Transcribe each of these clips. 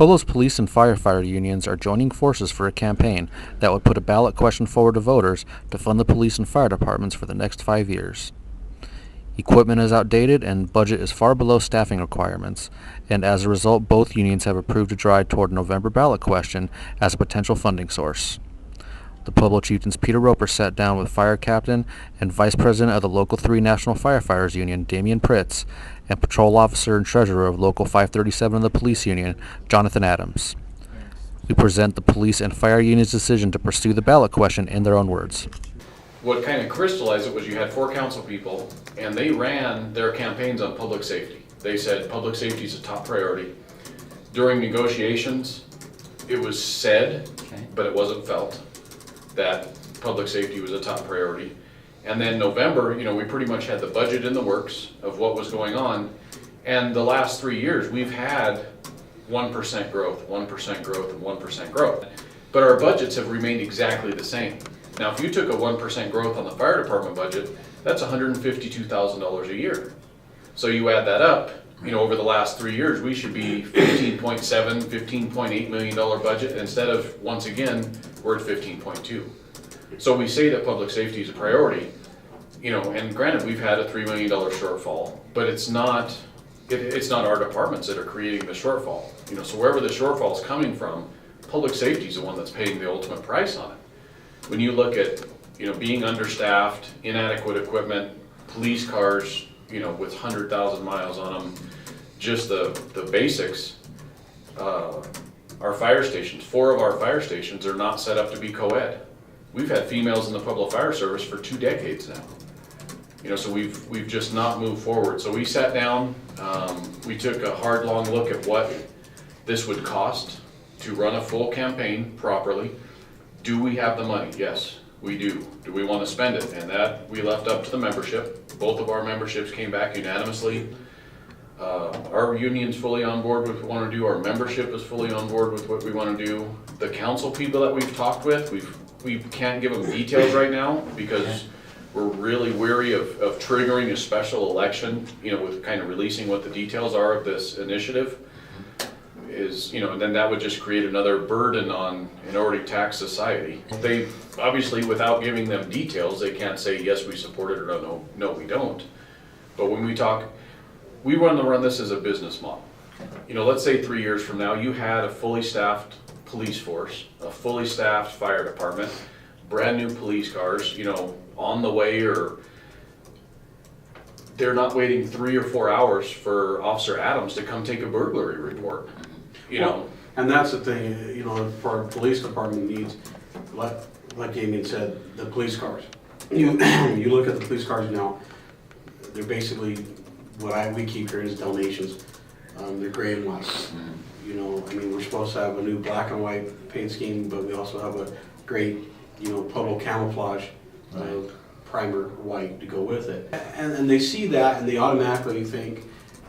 Pueblo's police and firefighter unions are joining forces for a campaign that would put a ballot question forward to voters to fund the police and fire departments for the next 5 years. Equipment is outdated and budget is far below staffing requirements, and as a result, both unions have approved a drive toward a November ballot question as a potential funding source. The Pueblo Chieftains Peter Roper sat down with Fire Captain and Vice President of the Local 3 National Firefighters Union, Damian Pritz, and Patrol Officer and Treasurer of Local 537 of the Police Union, Jonathan Adams. We present the police and fire union's decision to pursue the ballot question in their own words. What kind of crystallized it was you had 4 council people, and they ran their campaigns on public safety. They said public safety is a top priority. During negotiations, it was said, but it wasn't felt, that public safety was a top priority. And then November, we pretty much had the budget in the works of what was going on. And the last 3 years, we've had 1% growth, 1% growth, and 1% growth. But our budgets have remained exactly the same. Now, if you took a 1% growth on the fire department budget, that's $152,000 a year. So you add that up, over the last 3 years, we should be $15.7, $15.8 million budget. Instead of, once again, we're at 15.2. So we say that public safety is a priority, and granted, we've had a $3 million shortfall, but it's not our departments that are creating the shortfall. So wherever the shortfall is coming from, public safety is the one that's paying the ultimate price on it. When you look at, being understaffed, inadequate equipment, police cars, with 100,000 miles on them, just the basics, our fire stations, 4 of our fire stations are not set up to be co-ed. We've had females in the Pueblo Fire Service for 2 decades now. So we've just not moved forward. So we sat down, we took a hard, long look at what this would cost to run a full campaign properly. Do we have the money? Yes, we do. Do we want to spend it? And that we left up to the membership. Both of our memberships came back unanimously. Our union's fully on board with what we want to do. Our membership is fully on board with what we want to do. The council people that we've talked with, we can't give them details right now because we're really weary of triggering a special election, with kind of releasing what the details are of this initiative. And then that would just create another burden on an already taxed society. They obviously, without giving them details, they can't say yes, we support it, or no, we don't. But when we talk, we want to run this as a business model. Let's say 3 years from now, you had a fully staffed police force, a fully staffed fire department, brand new police cars, on the way, or they're not waiting 3 or 4 hours for Officer Adams to come take a burglary report. And that's the thing, for our police department needs, like Damien said, the police cars. You look at the police cars now, they're basically what we keep hearing is donations. They're gray and white. We're supposed to have a new black and white paint scheme, but we also have a great, Pueblo camouflage primer white to go with it. And they see that and they automatically think,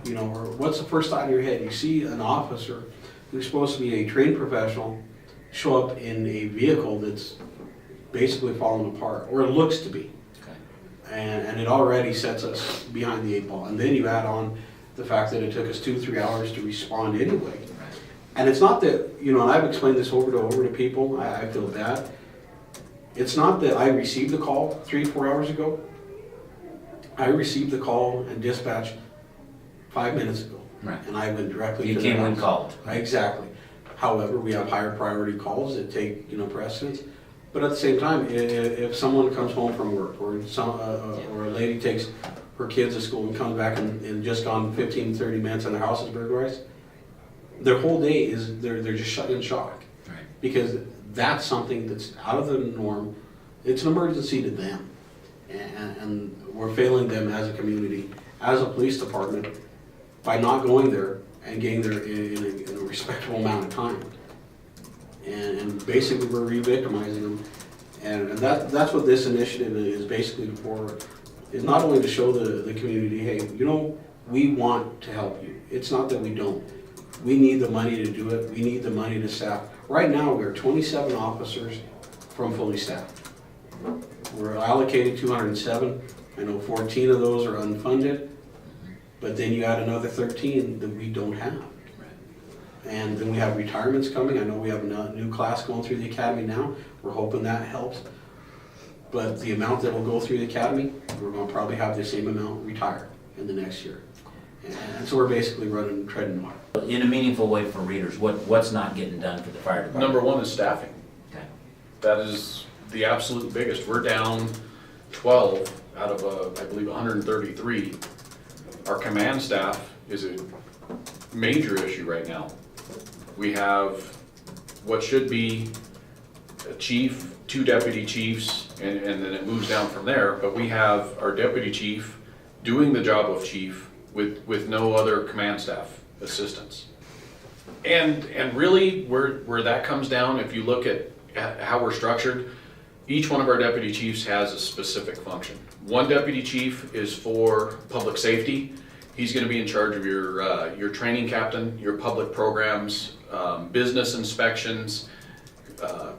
or what's the first thought in your head? You see an officer who's supposed to be a trained professional show up in a vehicle that's basically falling apart, or it looks to be. And it already sets us behind the 8 ball. And then you add on the fact that it took us 2-3 hours to respond anyway. And it's not that, and I've explained this over to people, I feel bad. It's not that I received the call 3-4 hours ago. I received the call and dispatch 5 minutes ago. Right. And I went directly to the house. You came when called. Exactly. However, we have higher priority calls that take, precedence. But at the same time, if someone comes home from work, or or a lady takes her kids to school and comes back and just gone 15-30 minutes and their house is burglarized, their whole day is they're just shut in shock. Right. Because that's something that's out of the norm. It's an emergency to them, and we're failing them as a community, as a police department, by not going there and getting there in a respectable amount of time. And basically we're re-victimizing them. And that's what this initiative is basically for, is not only to show the community, hey, we want to help you. It's not that we don't. We need the money to do it. We need the money to staff. Right now we're 27 officers from fully staffed. We're allocated 207. I know 14 of those are unfunded. But then you add another 13 that we don't have. And then we have retirements coming. I know we have a new class going through the academy now. We're hoping that helps. But the amount that will go through the academy, we're gonna probably have the same amount retire in the next year. And so we're basically running treading water. In a meaningful way for readers, what's not getting done for the fire department? Number one is staffing. Okay. That is the absolute biggest. We're down 12 out of, I believe, 133. Our command staff is a major issue right now. We have what should be a chief, 2 deputy chiefs, and then it moves down from there, but we have our deputy chief doing the job of chief with no other command staff assistants. And really where that comes down, if you look at how we're structured, each one of our deputy chiefs has a specific function. One deputy chief is for public safety. He's gonna be in charge of your training captain, your public programs, business inspections,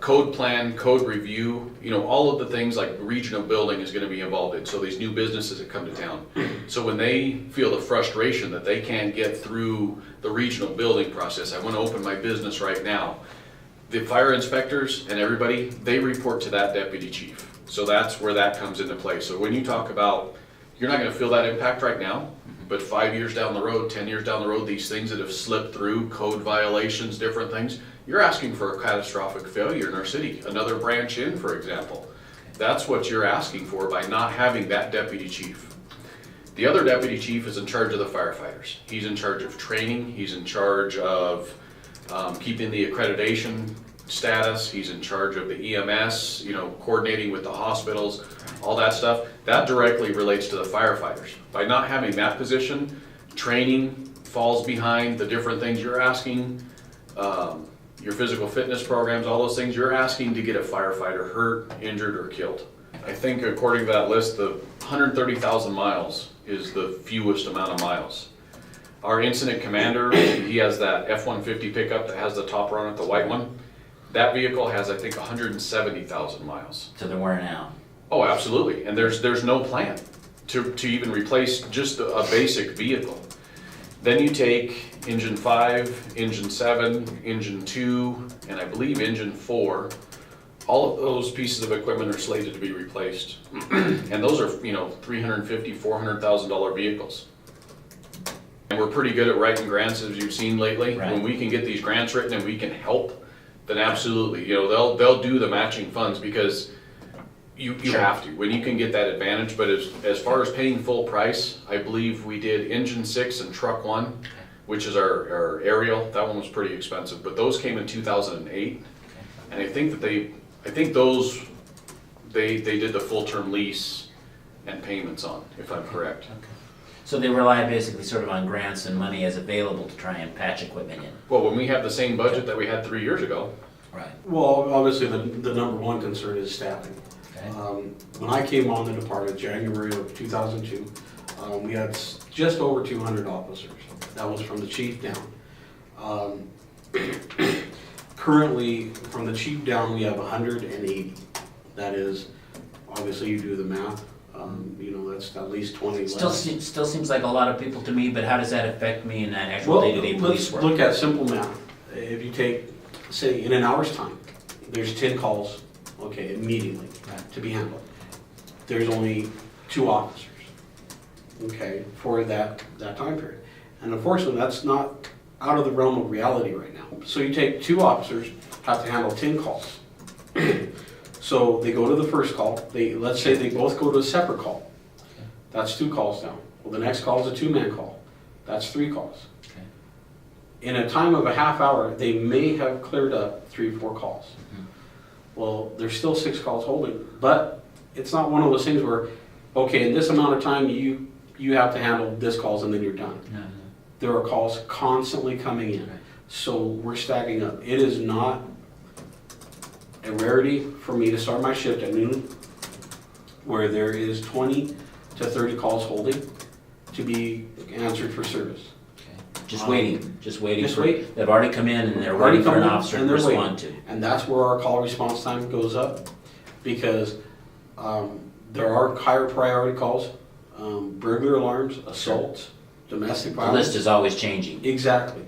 code plan, code review, all of the things like regional building is gonna be involved in, so these new businesses that come to town. So when they feel the frustration that they can't get through the regional building process, I wanna open my business right now, the fire inspectors and everybody, they report to that deputy chief. So that's where that comes into play. So when you talk about, you're not gonna feel that impact right now, but 5 years down the road, 10 years down the road, these things that have slipped through, code violations, different things, you're asking for a catastrophic failure in our city, another branch in, for example. That's what you're asking for by not having that deputy chief. The other deputy chief is in charge of the firefighters. He's in charge of training, he's in charge of keeping the accreditation status, he's in charge of the EMS, coordinating with the hospitals, all that stuff. That directly relates to the firefighters. By not having that position, training falls behind the different things you're asking, your physical fitness programs, all those things you're asking to get a firefighter hurt, injured, or killed. I think according to that list, the 130,000 miles is the fewest amount of miles. Our incident commander, he has that F-150 pickup that has the top run at the white one. That vehicle has, I think, 170,000 miles. So they're wearing out. Oh, absolutely, and there's no plan to even replace just a basic vehicle. Then you take engine 5, engine 7, engine 2, and I believe engine 4. All of those pieces of equipment are slated to be replaced. And those are, $350,000, $400,000 vehicles. And we're pretty good at writing grants, as you've seen lately. Right. When we can get these grants written and we can help, then absolutely, they'll do the matching funds because you have to, when you can get that advantage. But as far as paying full price, I believe we did engine 6 and truck 1, which is our aerial. That one was pretty expensive, but those came in 2008. And I think those, they did the full term lease and payments on, if I'm correct. Okay. So they rely basically sort of on grants and money as available to try and patch equipment in. Well, when we have the same budget that we had 3 years ago. Right. Well, obviously, the number one concern is staffing. Okay. When I came on the department, January of 2002, we had just over 200 officers. That was from the chief down. Currently, from the chief down, we have 180. That is, obviously, you do the math. That's at least 20 Still seems like a lot of people to me, but how does that affect me in that actual Well, day-to-day police let's work? look at simple math. If you take, say, in an hour's time, there's 10 calls, immediately Right. to be handled. There's only 2 officers, for that time period. And unfortunately, that's not out of the realm of reality right now. So you take 2 officers, have to handle 10 calls. So they go to the first call, let's say they both go to a separate call. That's 2 calls down. Well, the next call is a 2-man call. That's 3 calls. Okay. In a time of a half hour, they may have cleared up 3 or 4 calls. Mhm. Well, there's still 6 calls holding, but it's not one of those things where, in this amount of time, you have to handle this calls and then you're done. No. There are calls constantly coming in. Right. So we're stacking up. It is not a rarity for me to start my shift at noon where there is 20 to 30 calls holding to be answered for service. Okay. Just waiting. Just for, wait. They've already come in and they're Already waiting for come an in officer and to they're respond to. And that's where our call response time goes up because there are higher priority calls, burglar alarms, assaults, domestic The violence. list is always changing. Exactly.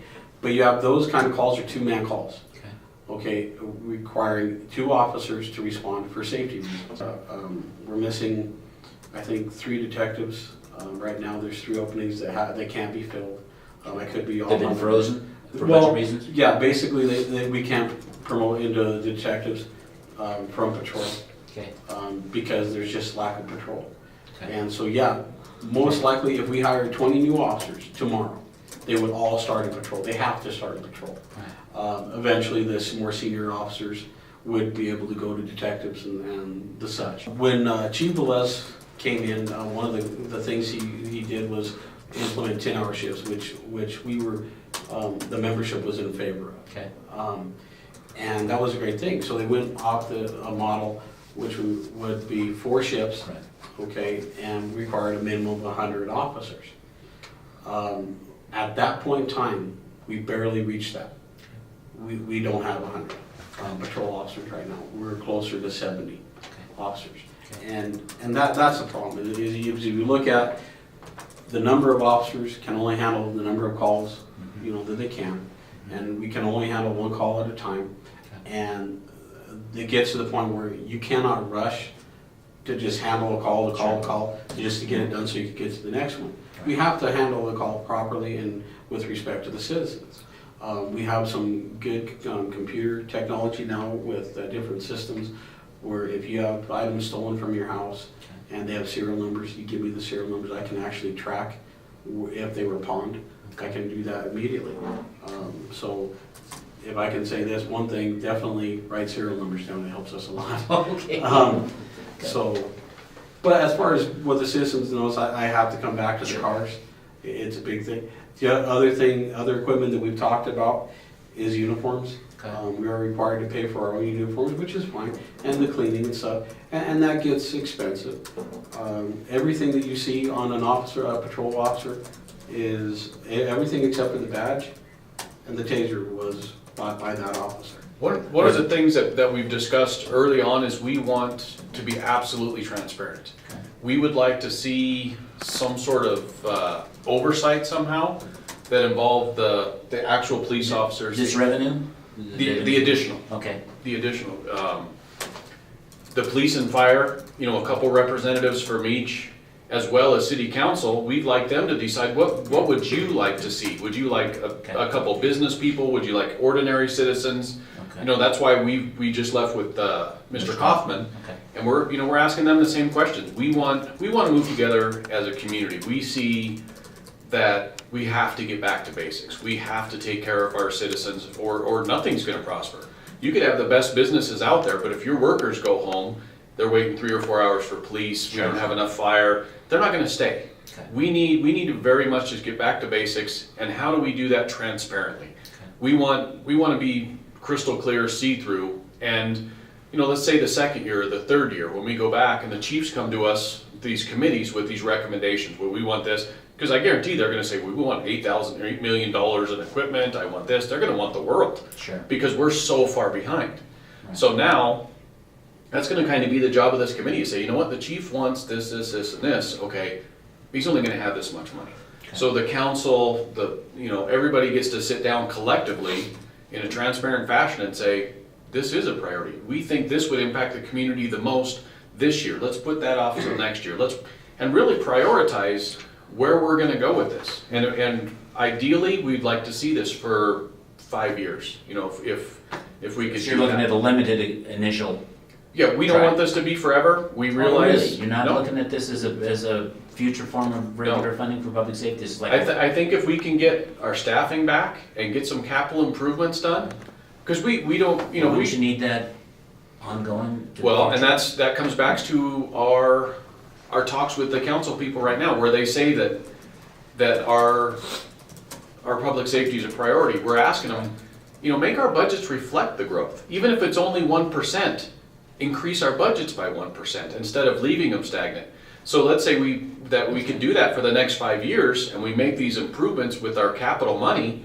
But you have those kind of calls are two-man calls. Okay. Okay, requiring 2 officers to respond for safety reasons. We're missing, I think, 3 detectives. Right now, there's 3 openings that can't be filled. I could be all. They've been frozen for Well, budget reasons? Yeah, basically, we can't promote into detectives from patrol Okay, because there's just lack of patrol. okay, And so, yeah, most likely, if we hired 20 new officers tomorrow, they would all start in patrol. They have to start in patrol. Eventually, the more senior officers would be able to go to detectives and the such. When Chief Velez came in, one of the things he did was implement 10-hour shifts, which we were, the membership was in favor of. okay, And that was a great thing. So they went off a model which would be 4 shifts, right, okay, and required a minimum of 100 officers. At that point in time, we barely reached that. We don't have 100 patrol officers right now. We're closer to 70 officers. And that's the problem. Is if you look at the number of officers can only handle the number of calls, that they can. And we can only handle 1 call at a time. And it gets to the point where you cannot rush to just handle a call, just to get it done so you can get to the next one. We have to handle the call properly and with respect to the citizens. We have some good computer technology now with different systems where if you have items stolen from your house and they have serial numbers, you give me the serial numbers, I can actually track if they were pawned. I can do that immediately. So if I can say this one thing, definitely write serial numbers down. It helps us a lot. okay. So, but as far as what the citizens knows, I have to come back to the Sure. cars. It's a big thing. The other equipment that we've talked about is uniforms. Okay. We are required to pay for our own uniforms, which is fine, and the cleaning and stuff, and that gets expensive. Everything that you see on a patrol officer, is everything except for the badge and the taser was bought by that officer. One of the things that we've discussed early on is we want to be absolutely transparent. Okay. We would like to see some sort of oversight somehow that involved the actual police officers. This revenue? The additional. Okay, The additional. The police and fire, a couple representatives from each, as well as city council, we'd like them to decide what would you like to see? Would you like a couple business people? Would you like ordinary citizens? okay. That's why we just left with Mr. Kaufman, Okay, and we're asking them the same questions. We want to move together as a community. We see that we have to get back to basics. We have to take care of our citizens, or nothing's going to prosper. You could have the best businesses out there, but if your workers go home, they're waiting 3 or 4 hours for police. We don't have enough fire. They're not going to stay. Okay. We need to very much just get back to basics. And how do we do that transparently? We want to be crystal clear, see-through, and let's say the second year or the third year when we go back and the chiefs come to us, these committees with these recommendations, where we want this, because I guarantee they're going to say, we want $8 million in equipment. I want this. They're going to want the world. sure. Because we're so far behind. Right. So now, that's going to kind of be the job of this committee, to say, the chief wants this, and this, okay, he's only going to have this much money. Okay. So the council, everybody gets to sit down collectively in a transparent fashion and say, this is a priority. We think this would impact the community the most this year. Let's put that off until next year. And really prioritize where we're going to go with this. And ideally, we'd like to see this for 5 years, if we could So do you're looking that. at a limited initial. Yeah, we don't Right. want this to be forever. We Oh, realize. really? You're not No. looking at this as a future form of regular funding for public safety? This is like. I think if we can get our staffing back and get some capital improvements done, because we don't, Wouldn't you need that ongoing? to well, and function? that comes back to our talks with the council people right now, where they say that our public safety is a priority. We're asking them, make our budgets reflect the growth. Even if it's only 1%, increase our budgets by 1% instead of leaving them stagnant. So let's say we could do that for the next 5 years, and we make these improvements with our capital money.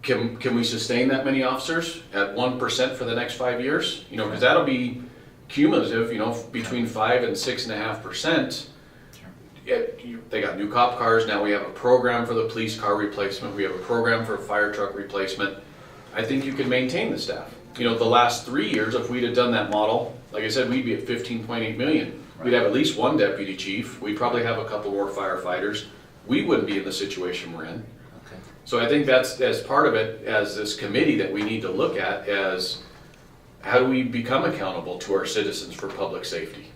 Can we sustain that many officers at 1% for the next 5 years? Because that'll be cumulative, between 5 and 6.5%. they got new cop cars, now we have a program for the police car replacement, we have a program for fire truck replacement. I think you can maintain the staff. You know, the last 3 years, if we'd have done that model, like I said, we'd be at 15.8 million. We'd have at least one deputy chief, we'd probably have a couple more firefighters. We wouldn't be in the situation we're in. Okay. So I think that's, as part of it, as this committee that we need to look at, as how do we become accountable to our citizens for public safety?